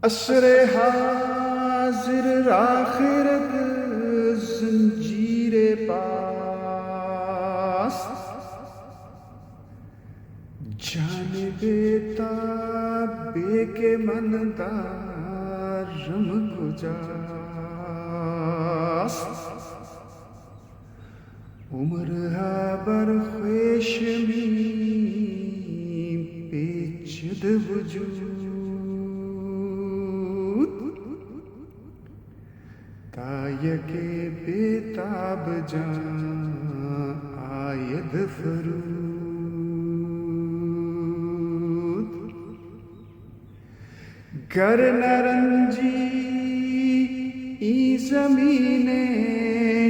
عصر حاضر آخرت زنجیر پاس، جانب تابے کے مندارم گجاس، عمر ہے برخویش می پیچد وجود، تایک بیتاب جان آید فرود، گر نرنجی ای زمین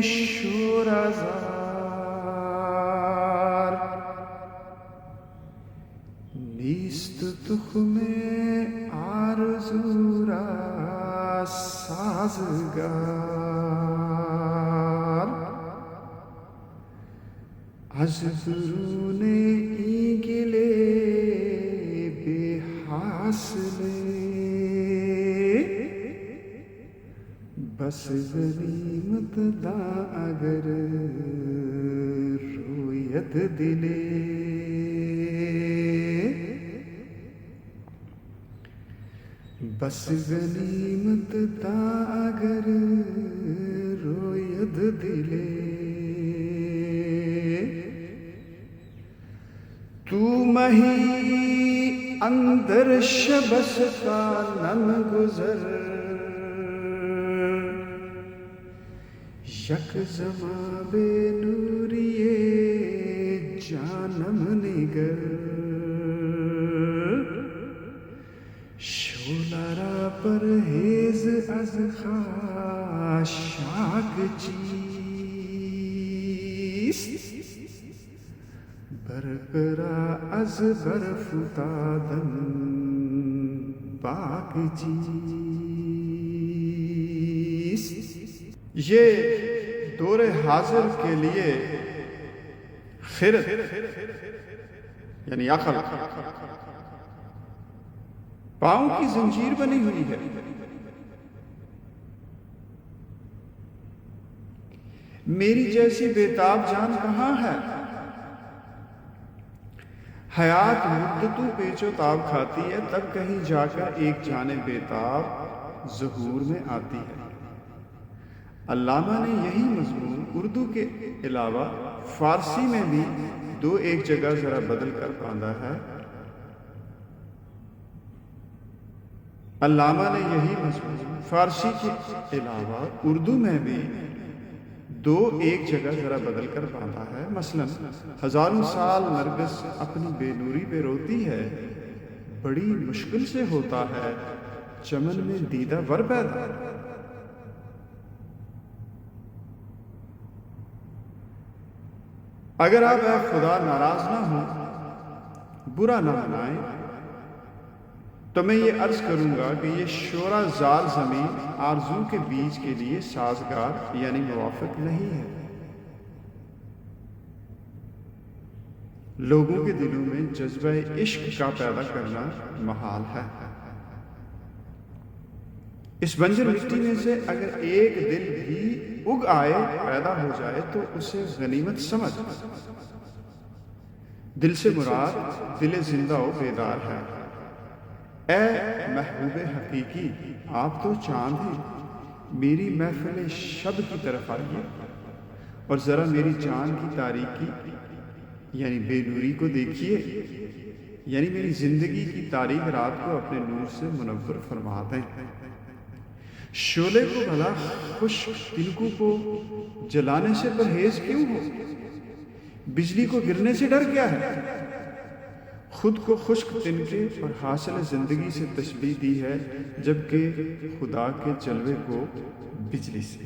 شورازار، نیست تخم آرزو را سازگار، از درون ای گله بے حاصله، بس غنیمت دا اگر رویت دلے، بس غنیمت دا اگر رویت دلے، تو مہی اندر شبس کا نم گزر، یک زمان بے نوریے جانم نگر، شولارا پرہیز از خاشاک چیست، برقرا از برف تادن پاک چیست۔ یہ دور حاضر کے لیے خرد یعنی عقل پاؤں کی زنجیر بنی ہوئی ہے، میری جیسی بیتاب جان کہاں ہے؟ حیات مدتوں پیچ و تاب کھاتی ہے، تب کہیں جا کر ایک جان بیتاب ظہور میں آتی ہے۔ علامہ نے یہی مضمون اردو کے علاوہ فارسی میں بھی دو ایک جگہ ذرا بدل کر باندھا ہے۔ علامہ نے یہی مضمون فارسی کے علاوہ اردو میں بھی دو ایک جگہ ذرا بدل کر باندھا ہے۔ مثلا ہزاروں سال نرگس اپنی بے نوری پہ روتی ہے، بڑی مشکل سے ہوتا ہے چمن میں دیدہ ور پیدا۔ اگر آپ اے خدا ناراض نہ ہوں، برا نہ منائیں، تو میں یہ عرض کروں گا کہ یہ شورا زار زمین آرزو کے بیج کے لیے سازگار یعنی موافق نہیں ہے۔ لوگوں کے دلوں میں جذبہ عشق کا پیدا کرنا محال ہے۔ اس بنجر مٹی میں سے اگر ایک دل بھی اگ آئے پیدا ہو جائے تو اسے غنیمت سمجھ۔ دل سے مراد دل زندہ و بیدار ہے۔ اے محبوب حقیقی، آپ تو چاند ہیں، میری محفل شب کی طرف آئیے اور ذرا میری جان کی تاریکی یعنی بے نوری کو دیکھیے، یعنی میری زندگی کی تاریک رات کو اپنے نور سے منور فرما دیں۔ شعلے کو بھلا خشک تنکوں کو جلانے سے پرہیز کیوں ہو؟ بجلی کو گرنے سے ڈر کیا ہے؟ خود کو خشک تنکے اور حاصل زندگی سے تشبیہ دی ہے، جبکہ خدا کے جلوے کو بجلی سے۔